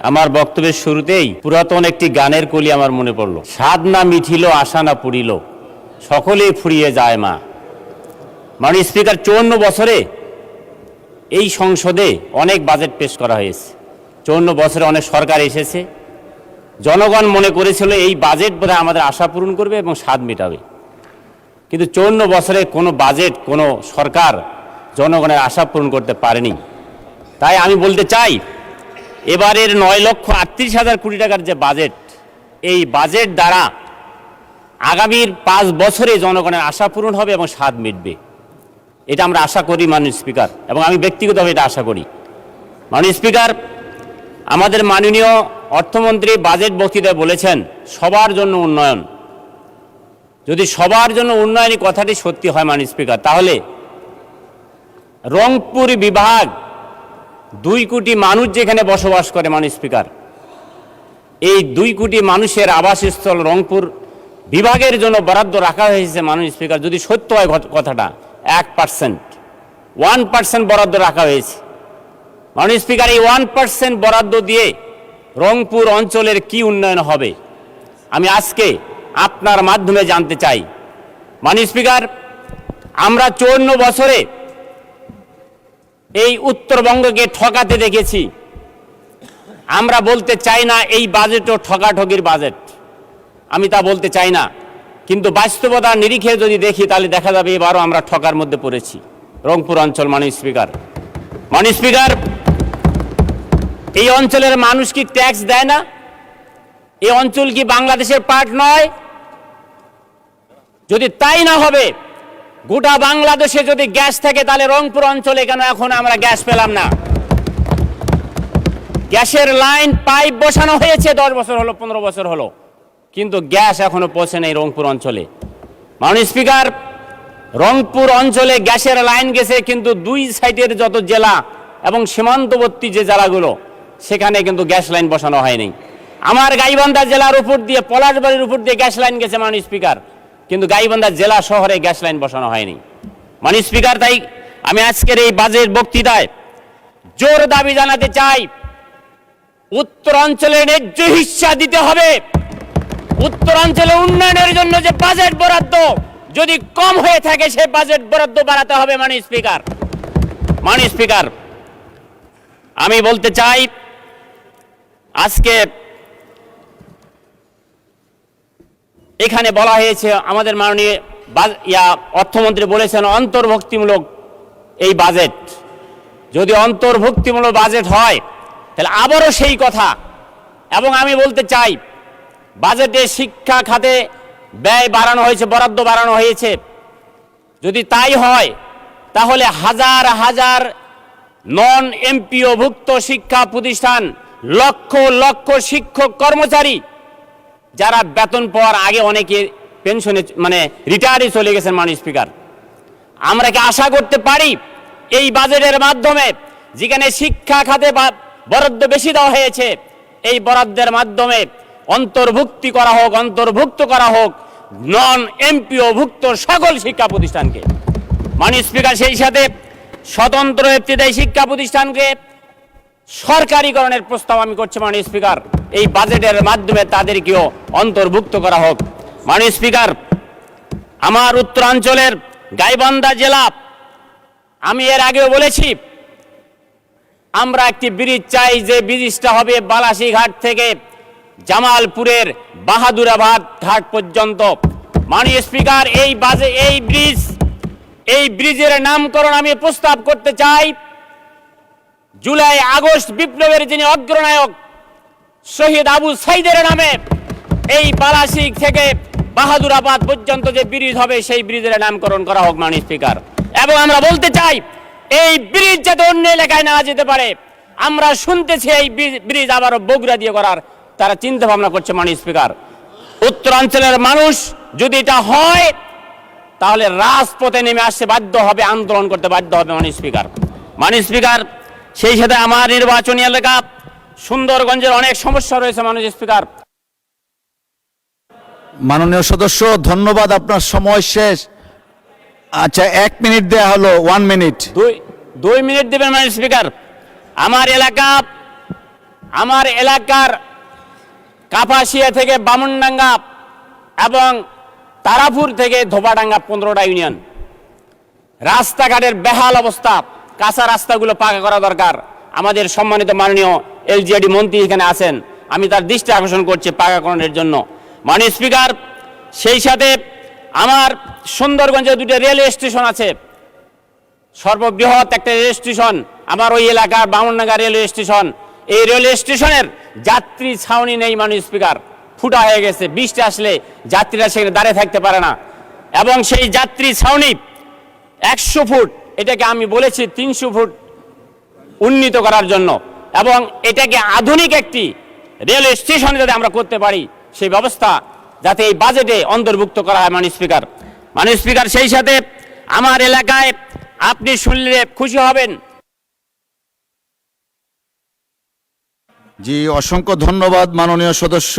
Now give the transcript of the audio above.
আমার বক্তব্যের শুরুতেই পুরাতন একটি গানের কলি আমার মনে পড়ল। স্বাদ না মিঠিল, আশা না পুরিল, সকলেই ফুরিয়ে যায় মা। মাননীয় স্পিকার, 54 বছরে এই সংসদে অনেক বাজেট পেশ করা হয়েছে। 54 বছরে অনেক সরকার এসেছে। জনগণ মনে করেছিল এই বাজেট বোধহয় আমাদের আশা পূরণ করবে এবং স্বাদ মেটাবে, কিন্তু 54 বছরে কোনো বাজেট, কোনো সরকার জনগণের আশা পূরণ করতে পারেনি। তাই আমি বলতে চাই, এবারের 9,38,000 কোটি টাকার যে বাজেট, এই বাজেট দ্বারা আগামীর 5 বছরে জনগণের আশা পূরণ হবে এবং স্বাদ মিটবে, এটা আমরা আশা করি মাননীয় স্পিকার, এবং আমি ব্যক্তিগতভাবে এটা আশা করি। মাননীয় স্পিকার, আমাদের মাননীয় অর্থমন্ত্রী বাজেট বক্তৃতায় বলেছেন সবার জন্য উন্নয়ন। যদি সবার জন্য উন্নয়নী কথাটি সত্যি হয় মাননীয় স্পিকার, তাহলে রংপুর বিভাগ 2 কোটি মানুষ যেখানে বসবাস করে মাননীয় স্পিকার, এই 2 কোটি মানুষের আবাসস্থল রংপুর বিভাগের জন্য বরাদ্দ রাখা হয়েছে মাননীয় স্পিকার। যদি সত্য হয় কথাটা, 1% বরাদ্দ রাখা হয়েছে মাননীয় স্পিকার। এই 1% বরাদ্দ দিয়ে রংপুর অঞ্চলের কি উন্নয়ন হবে আমি আজকে আপনার মাধ্যমে জানতে চাই। মাননীয় স্পিকার, আমরা 54 বছরে এই উত্তরবঙ্গকে ঠকাতে দেখেছি। আমরা বলতে চাই না এই বাজেটও ঠকাঠকির বাজেট, আমি তা বলতে চাই না, কিন্তু বাস্তবতার নিরিখে যদি দেখি তাহলে দেখা যাবে এবারও আমরা ঠকার মধ্যে পড়েছি রংপুর অঞ্চল। মাননীয় স্পিকার, মাননীয় স্পিকার, এই অঞ্চলের মানুষ কি ট্যাক্স দেয় না? এই অঞ্চল কি বাংলাদেশের পার্ট নয়? যদি তাই না হবে, গোটা বাংলাদেশে যদি গ্যাস থাকে তাহলে রংপুর অঞ্চলে কেন এখন আমরা গ্যাস পেলাম না? গ্যাসের লাইন পাইপ বসানো হয়েছে 10 বছর হলো, 15 বছর হলো, কিন্তু গ্যাস এখনো পৌঁছে নেই রংপুর অঞ্চলে। মাননীয় স্পিকার, রংপুর অঞ্চলে গ্যাসের লাইন গেছে, কিন্তু 2 সাইডের যত জেলা এবং সীমান্তবর্তী যে জেলাগুলো সেখানে কিন্তু গ্যাস লাইন বসানো হয়নি। আমার গাইবান্ধা জেলার উপর দিয়ে, পলাশবাড়ির উপর দিয়ে গ্যাস লাইন গেছে মাননীয় স্পিকার, কিন্তু গাইবান্ধা জেলা শহরে গ্যাস লাইন বসানো হয়নি মাননীয় স্পিকার। তাই আমি আজকের এই বাজেট বক্তৃতায় জোর দাবি জানাতে চাই, উত্তরাঞ্চলের ন্যায্য হিস্সা দিতে হবে। উত্তরাঞ্চলে উন্নয়নের জন্য যে বাজেট বরাদ্দ যদি কম হয়ে থাকে, সে বাজেট বরাদ্দ বাড়াতে হবে মাননীয় স্পিকার। মাননীয় স্পিকার, আমি বলতে চাই, আজকে এখানে বলা হয়েছে, আমাদের মাননীয় অর্থমন্ত্রী বলেছেন অন্তর্ভুক্তিমূলক এই বাজেট। যদি অন্তর্ভুক্তিমূলক বাজেট হয় তাহলে আবারও সেই কথা। এবং আমি বলতে চাই, বাজেটে শিক্ষা খাতে ব্যয় বাড়ানো হয়েছে, বরাদ্দ বাড়ানো হয়েছে। যদি তাই হয় তাহলে হাজার হাজার নন এমপিও ভুক্ত শিক্ষা প্রতিষ্ঠান, লক্ষ লক্ষ শিক্ষক কর্মচারী যারা বেতন পাওয়ার আগে অনেকে পেনশনে রিটায়ারে চলে গেছেন মাননীয় স্পিকার, আমরা কি আশা করতে পারি এই বাজেটের মাধ্যমে, যেখানে শিক্ষা খাতে বরাদ্দ বেশি দেওয়া হয়েছে, এই বরাদ্দের মাধ্যমে অন্তর্ভুক্ত করা হোক নন এমপিও ভুক্ত সকল শিক্ষা প্রতিষ্ঠানকে মাননীয় স্পিকার। সেই সাথে স্বতন্ত্র ইবতেদায়ী শিক্ষা প্রতিষ্ঠানকে সরকারিকরণের প্রস্তাব আমি করছি মাননীয় স্পিকার। এই বাজেটের মাধ্যমে তাদেরকেও অন্তর্ভুক্ত করা হোক মাননীয় স্পিকার। আমার উত্তরাঞ্চলের গাইবান্ধা জেলা, আমি এর আগেও বলেছি, আমরা একটি ব্রিজ চাই, যে ব্রিজটা হবে বালাসীঘাট থেকে জামালপুরের বাহাদুরাবাদ ঘাট পর্যন্ত। মাননীয় স্পিকার, এই ব্রিজের নামকরণ আমি প্রস্তাব করতে চাই জুলাই আগস্ট বিপ্লবের যিনি অগ্রনায়ক শহীদ আবু সাইদের নামে। এই বালাসী থেকে বাহাদুরাবাদ পর্যন্ত যে ব্রিজ হবে, সেই ব্রিজের নামকরণ করা হোক মাননীয় স্পিকার। এবং আমরা বলতে চাই, এই ব্রিজ যাতে অন্য এলাকায় না যেতে পারে। আমরা শুনতেছি এই ব্রিজ আবারও বগুড়া দিয়ে করার তারা চিন্তা ভাবনা করছে মাননীয় স্পিকার। উত্তরাঞ্চলের মানুষ যদি এটা হয় তাহলে রাজপথে নেমে আসতে বাধ্য হবে, আন্দোলন করতে বাধ্য হবে মাননীয় স্পিকার। মাননীয় স্পিকার, সেই সাথে আমার নির্বাচনী এলাকা সুন্দরগঞ্জের অনেক সমস্যা রয়েছে মাননীয় স্পিকার। মাননীয় সদস্য, ধন্যবাদ, আপনার সময় শেষ। আচ্ছা, 1 মিনিট দেয়া হলো, 1 মিনিট। 2 মিনিট দেবেন মাননীয় স্পিকার। আমার এলাকা আমার এলাকার কাপাসিয়া থেকে বামনডাঙ্গা এবং তারাপুর থেকে ধোপাডাঙ্গা 15টা ইউনিয়ন, রাস্তাঘাটের বেহাল অবস্থা, কাঁচা রাস্তাগুলো পাকা করা দরকার। আমাদের সম্মানিত মাননীয় এলজিআরডি মন্ত্রী এখানে আছেন, আমি তার দৃষ্টি আকর্ষণ করছি পাকাকরণের জন্য। মাননীয় স্পিকার, সেই সাথে আমার সুন্দরগঞ্জে 2টা রেলওয়ে স্টেশন আছে, সর্ববৃহৎ একটা রেল স্টেশন আমার ওই এলাকার বামনডাঙ্গা রেলওয়ে স্টেশন। এই রেলওয়ে স্টেশনের যাত্রী ছাউনি নেই মাননীয় স্পিকার, ফুটা হয়ে গেছে, বৃষ্টি আসলে যাত্রীরা সেখানে দাঁড়িয়ে থাকতে পারে না। এবং সেই যাত্রী ছাউনি 100 ফুট, এটাকে আমি বলেছি 300 ফুট উন্নীত করার জন্য, এবং এটাকে আধুনিক একটি রেলওয়ে স্টেশন যাতে আমরা করতে পারি সেই ব্যবস্থা যাতে এই বাজেটে অন্তর্ভুক্ত করা হয় মাননীয় স্পিকার। মাননীয় স্পিকার, সেই সাথে আমার এলাকায় আপনি শুনলে খুশি হবেন, জি, অসংখ্য ধন্যবাদ মাননীয় সদস্য।